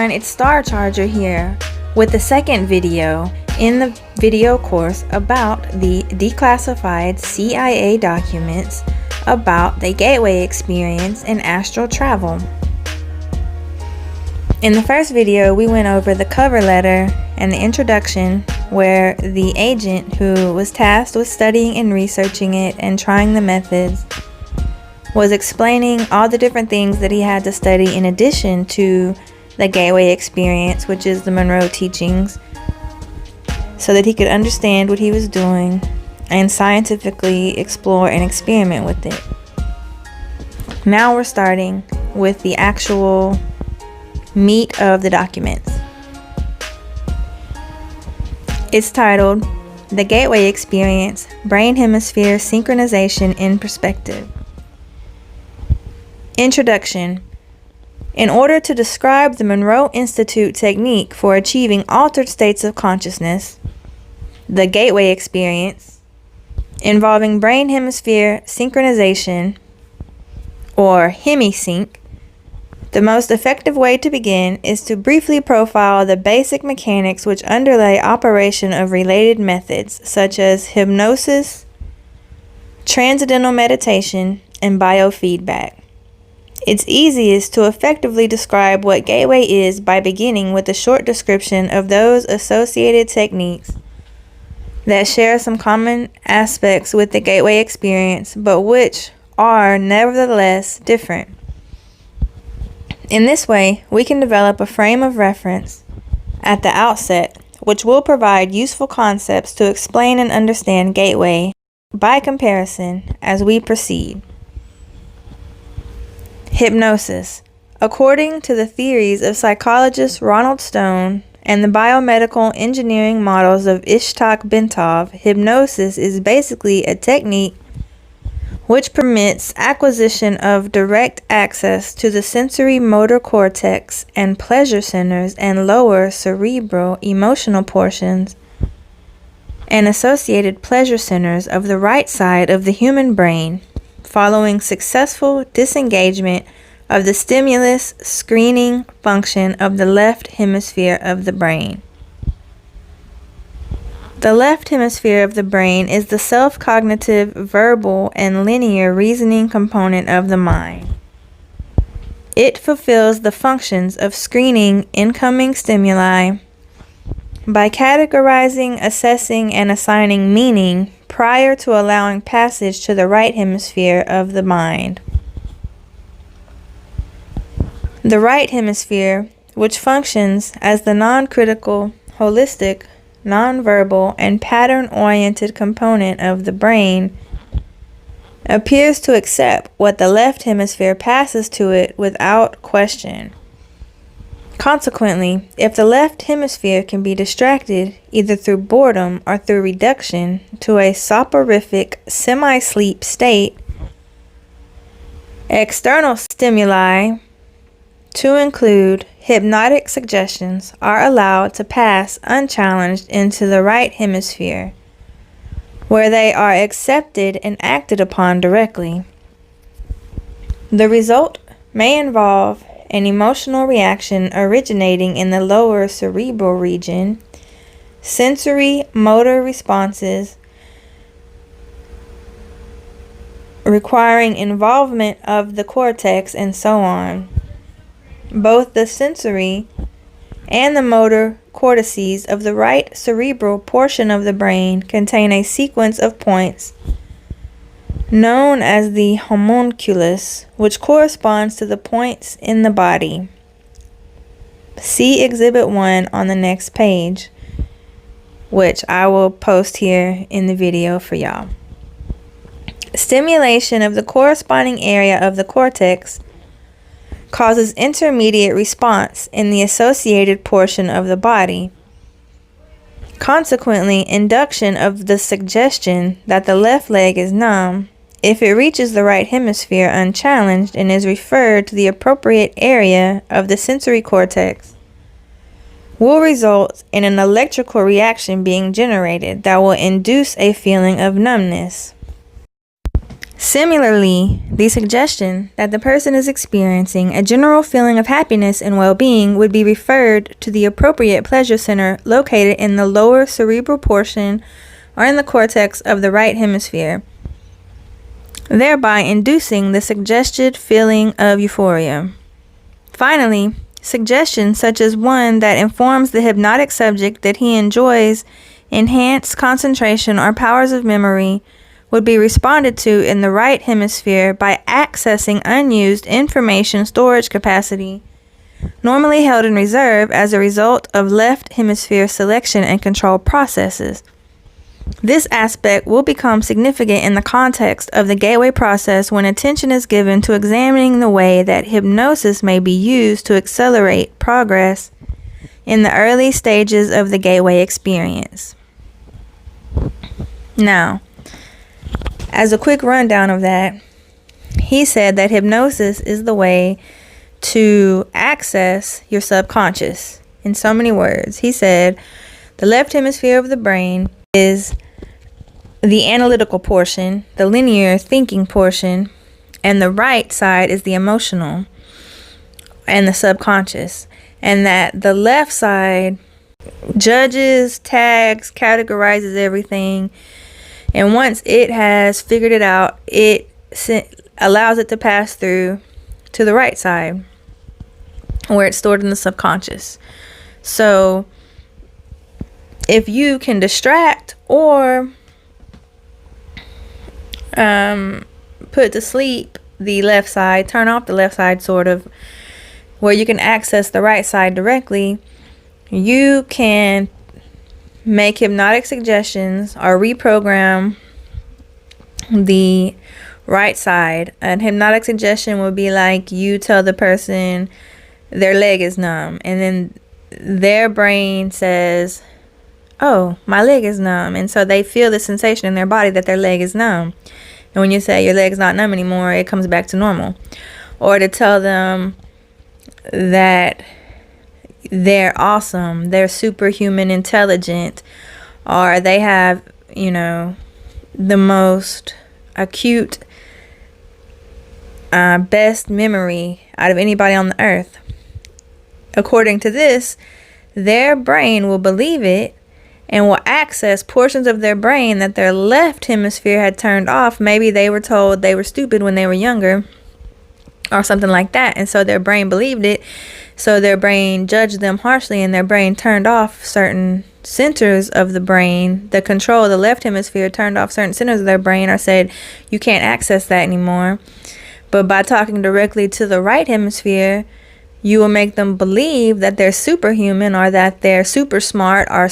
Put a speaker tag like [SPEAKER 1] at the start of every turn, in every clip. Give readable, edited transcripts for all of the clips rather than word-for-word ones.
[SPEAKER 1] everyone, it's Star Charger here with the second video in the video course about the declassified CIA documents about the gateway experience and astral travel. In the first video, we went over the cover letter and the introduction where the agent who was tasked with studying and researching it and trying the methods was explaining all the different things that he had to study in addition to the gateway experience, which is the Monroe teachings, so that he could understand what he was doing and scientifically explore and experiment with it. Now we're starting with the actual meat of the documents. It's titled The Gateway Experience, Brain Hemisphere Synchronization in Perspective. Introduction. In order to describe the Monroe Institute technique for achieving altered states of consciousness, the gateway experience, involving brain hemisphere synchronization, or hemisync, the most effective way to begin is to briefly profile the basic mechanics which underlay operation of related methods such as hypnosis, transcendental meditation, and biofeedback. It's easiest to effectively describe what gateway is by beginning with a short description of those associated techniques that share some common aspects with the gateway experience, but which are nevertheless different. In this way, we can develop a frame of reference at the outset, which will provide useful concepts to explain and understand gateway by comparison as we proceed. Hypnosis. According to the theories of psychologist Ronald Stone and the biomedical engineering models of Ishtak Bentov, hypnosis is basically a technique which permits acquisition of direct access to the sensory motor cortex and pleasure centers and lower cerebral emotional portions and associated pleasure centers of the right side of the human brain, following successful disengagement of the stimulus screening function of the left hemisphere of the brain. The left hemisphere of the brain is the self-cognitive, verbal, and linear reasoning component of the mind. It fulfills the functions of screening incoming stimuli by categorizing, assessing, and assigning meaning prior to allowing passage to the right hemisphere of the mind. The right hemisphere, which functions as the non-critical, holistic, non-verbal, and pattern-oriented component of the brain, appears to accept what the left hemisphere passes to it without question. Consequently, if the left hemisphere can be distracted either through boredom or through reduction to a soporific semi-sleep state, external stimuli, to include hypnotic suggestions, are allowed to pass unchallenged into the right hemisphere, where they are accepted and acted upon directly. The result may involve an emotional reaction originating in the lower cerebral region, sensory motor responses requiring involvement of the cortex, and so on. Both the sensory and the motor cortices of the right cerebral portion of the brain contain a sequence of points known as the homunculus, which corresponds to the points in the body. See Exhibit 1 on the next page, which I will post here in the video for y'all. Stimulation of the corresponding area of the cortex causes intermediate response in the associated portion of the body. Consequently, induction of the suggestion that the left leg is numb, if it reaches the right hemisphere unchallenged and is referred to the appropriate area of the sensory cortex, will result in an electrical reaction being generated that will induce a feeling of numbness. Similarly, the suggestion that the person is experiencing a general feeling of happiness and well-being would be referred to the appropriate pleasure center located in the lower cerebral portion or in the cortex of the right hemisphere, thereby inducing the suggested feeling of euphoria. Finally, suggestions such as one that informs the hypnotic subject that he enjoys enhanced concentration or powers of memory would be responded to in the right hemisphere by accessing unused information storage capacity, normally held in reserve as a result of left hemisphere selection and control processes. This aspect will become significant in the context of the gateway process when attention is given to examining the way that hypnosis may be used to accelerate progress in the early stages of the gateway experience. Now, as a quick rundown of that, he said that hypnosis is the way to access your subconscious. In so many words, he said the left hemisphere of the brain is the analytical portion, the linear thinking portion, and the right side is the emotional and the subconscious. And that the left side judges, tags, categorizes everything. And once it has figured it out, it allows it to pass through to the right side, where it's stored in the subconscious. So if you can distract or put to sleep the left side, turn off the left side sort of, where you can access the right side directly, you can make hypnotic suggestions or reprogram the right side. A hypnotic suggestion would be like you tell the person their leg is numb, and then their brain says, oh, my leg is numb. And so they feel the sensation in their body that their leg is numb. And when you say your leg's not numb anymore, it comes back to normal. Or to tell them that they're awesome, they're superhuman intelligent, or they have, the most acute, best memory out of anybody on the earth. According to this, their brain will believe it and will access portions of their brain that their left hemisphere had turned off. Maybe they were told they were stupid when they were younger or something like that, and so their brain believed it. So their brain judged them harshly, and their brain turned off certain centers of the brain. The control of the left hemisphere turned off certain centers of their brain, or said, you can't access that anymore. But by talking directly to the right hemisphere, you will make them believe that they're superhuman, or that they're super smart, or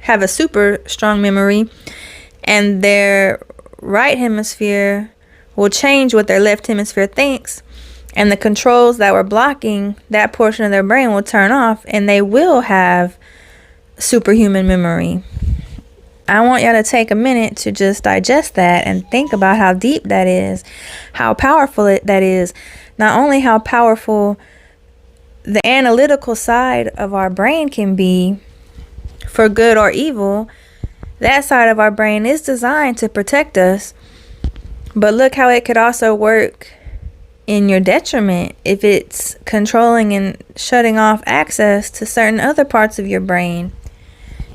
[SPEAKER 1] have a super strong memory, and their right hemisphere will change what their left hemisphere thinks, and the controls that were blocking that portion of their brain will turn off, and they will have superhuman memory. I want y'all to take a minute to just digest that and think about how deep that is, how powerful that is. Not only how powerful the analytical side of our brain can be for good or evil. That side of our brain is designed to protect us, but look how it could also work in your detriment if it's controlling and shutting off access to certain other parts of your brain.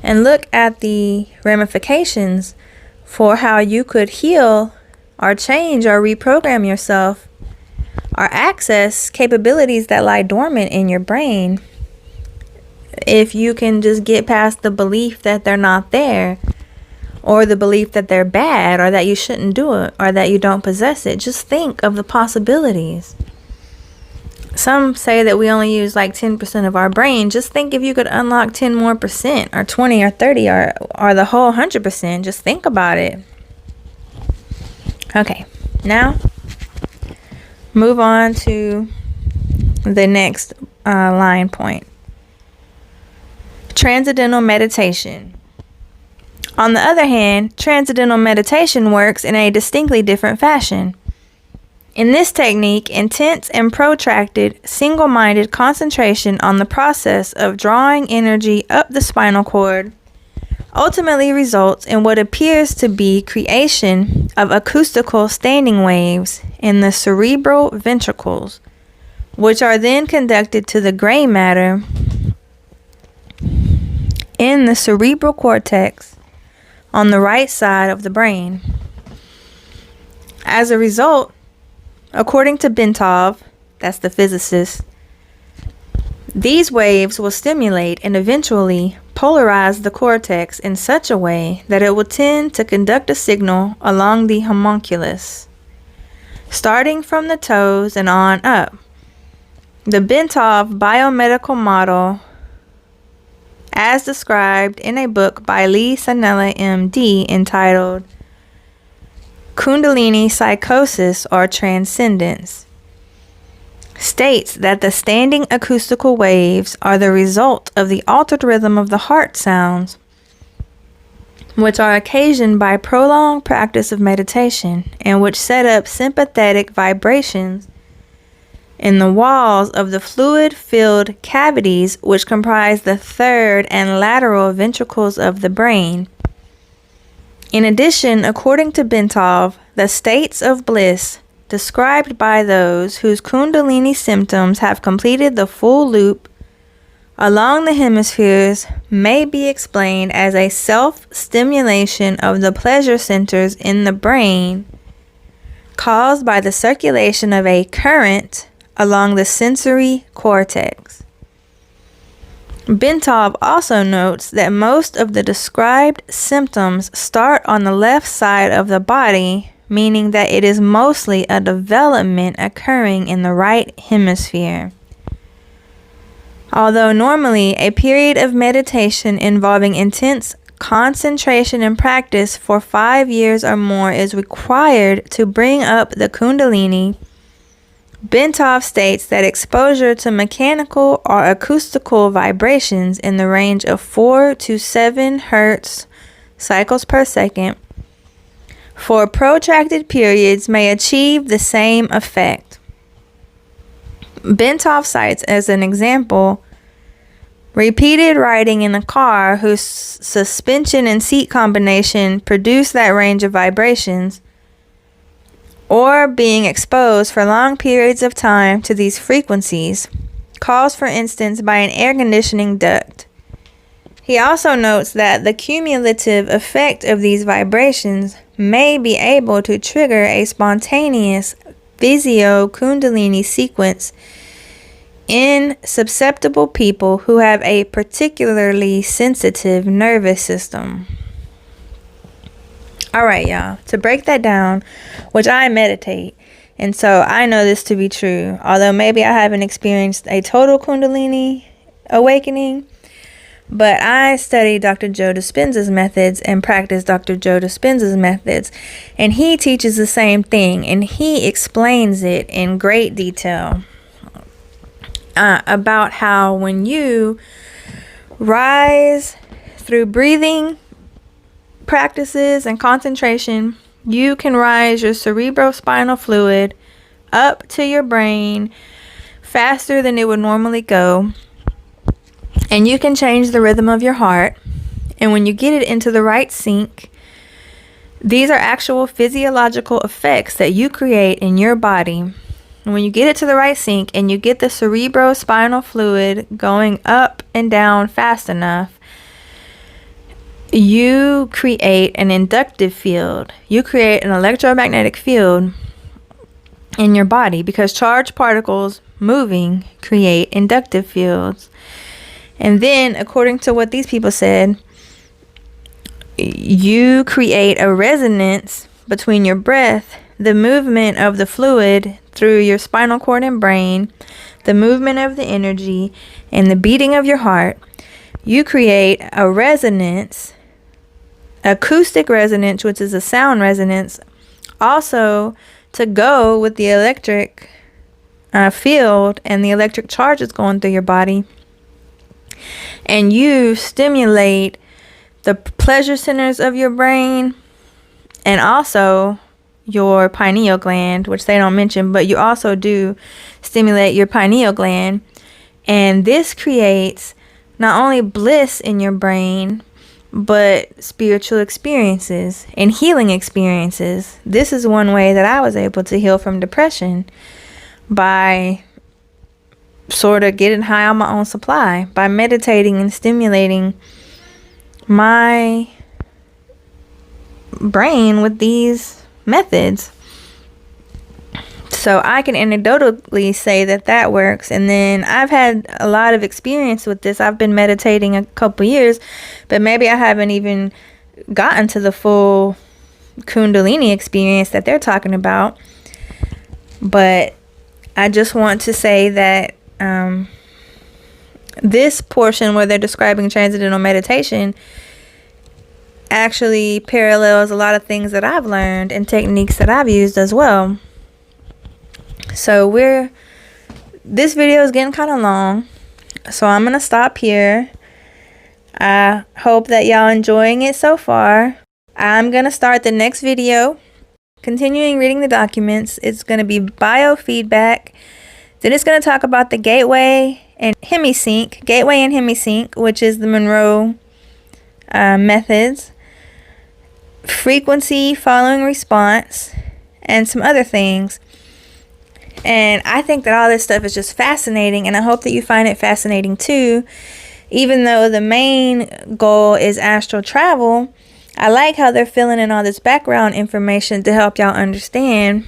[SPEAKER 1] And look at the ramifications for how you could heal or change or reprogram yourself or access capabilities that lie dormant in your brain if you can just get past the belief that they're not there, or the belief that they're bad, or that you shouldn't do it, or that you don't possess it. Just think of the possibilities. Some say that we only use like 10% of our brain. Just think if you could unlock 10 more percent, or 20 or 30 or the whole 100%. Just think about it. Okay, now move on to the next line point. Transcendental Meditation. On the other hand, Transcendental Meditation works in a distinctly different fashion. In this technique, intense and protracted, single-minded concentration on the process of drawing energy up the spinal cord ultimately results in what appears to be creation of acoustical standing waves in the cerebral ventricles, which are then conducted to the gray matter in the cerebral cortex on the right side of the brain. As a result, according to Bentov, that's the physicist, these waves will stimulate and eventually polarize the cortex in such a way that it will tend to conduct a signal along the homunculus, starting from the toes and on up. The Bentov biomedical model, as described in a book by Lee Sanella, MD, entitled Kundalini Psychosis or Transcendence, states that the standing acoustical waves are the result of the altered rhythm of the heart sounds, which are occasioned by prolonged practice of meditation and which set up sympathetic vibrations in the walls of the fluid-filled cavities which comprise the third and lateral ventricles of the brain. In addition, according to Bentov, the states of bliss described by those whose Kundalini symptoms have completed the full loop along the hemispheres may be explained as a self-stimulation of the pleasure centers in the brain caused by the circulation of a current along the sensory cortex. Bentov also notes that most of the described symptoms start on the left side of the body, meaning that it is mostly a development occurring in the right hemisphere. Although normally a period of meditation involving intense concentration and practice for 5 years or more is required to bring up the Kundalini, Bentov states that exposure to mechanical or acoustical vibrations in the range of 4 to 7 Hz cycles per second for protracted periods may achieve the same effect. Bentov cites as an example repeated riding in a car whose suspension and seat combination produce that range of vibrations, or being exposed for long periods of time to these frequencies, caused for instance by an air conditioning duct. He also notes that the cumulative effect of these vibrations may be able to trigger a spontaneous Physio Kundalini sequence in susceptible people who have a particularly sensitive nervous system. Alright, y'all, to break that down, which I meditate, and so I know this to be true, although maybe I haven't experienced a total Kundalini awakening, but I study Dr. Joe Dispenza's methods and practice Dr. Joe Dispenza's methods, and he teaches the same thing, and he explains it in great detail about how when you rise through breathing practices and concentration, you can rise your cerebrospinal fluid up to your brain faster than it would normally go, and you can change the rhythm of your heart. And when you get it into the right sync, these are actual physiological effects that you create in your body. And when you get it to the right sync and you get the cerebrospinal fluid going up and down fast enough, you create an inductive field. You create an electromagnetic field in your body because charged particles moving create inductive fields. And then, according to what these people said, you create a resonance between your breath, the movement of the fluid through your spinal cord and brain, the movement of the energy, and the beating of your heart. You create a resonance, acoustic resonance, which is a sound resonance, also to go with the electric field and the electric charges going through your body. And you stimulate the pleasure centers of your brain and also your pineal gland, which they don't mention, but you also do stimulate your pineal gland. And this creates not only bliss in your brain, but spiritual experiences and healing experiences. This is one way that I was able to heal from depression, by sort of getting high on my own supply, by meditating and stimulating my brain with these methods. So I can anecdotally say that that works. And then I've had a lot of experience with this. I've been meditating a couple years, but maybe I haven't even gotten to the full Kundalini experience that they're talking about. But I just want to say that this portion where they're describing Transcendental Meditation actually parallels a lot of things that I've learned and techniques that I've used as well. So this video is getting kind of long, so I'm going to stop here. I hope that y'all enjoying it so far. I'm going to start the next video, continuing reading the documents. It's going to be biofeedback. Then it's going to talk about the gateway and hemisync, which is the Monroe methods, frequency following response, and some other things. And I think that all this stuff is just fascinating, and I hope that you find it fascinating too. Even though the main goal is astral travel, I like how they're filling in all this background information to help y'all understand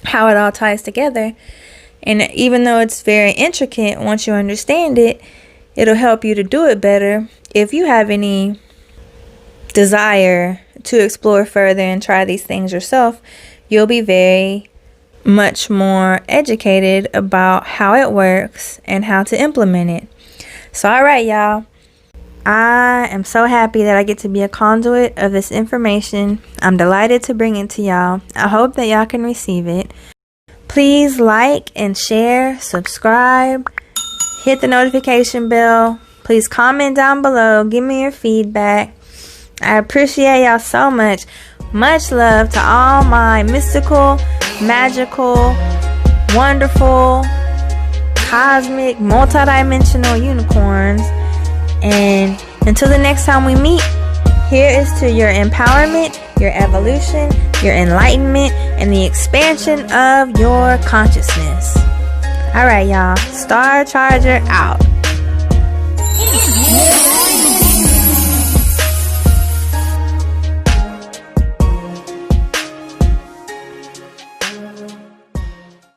[SPEAKER 1] how it all ties together. And even though it's very intricate, once you understand it, it'll help you to do it better. If you have any desire to explore further and try these things yourself, you'll be very much more educated about how it works and how to implement it. So alright, y'all, I am so happy that I get to be a conduit of this information. I'm delighted to bring it to y'all. I hope that y'all can receive it. Please like and share, subscribe, hit the notification bell. Please comment down below, give me your feedback. I appreciate y'all so much. Much love to all my mystical, magical, wonderful, cosmic, multidimensional unicorns. And until the next time we meet, here is to your empowerment, your evolution, your enlightenment, and the expansion of your consciousness. Alright, y'all. Star Charger out.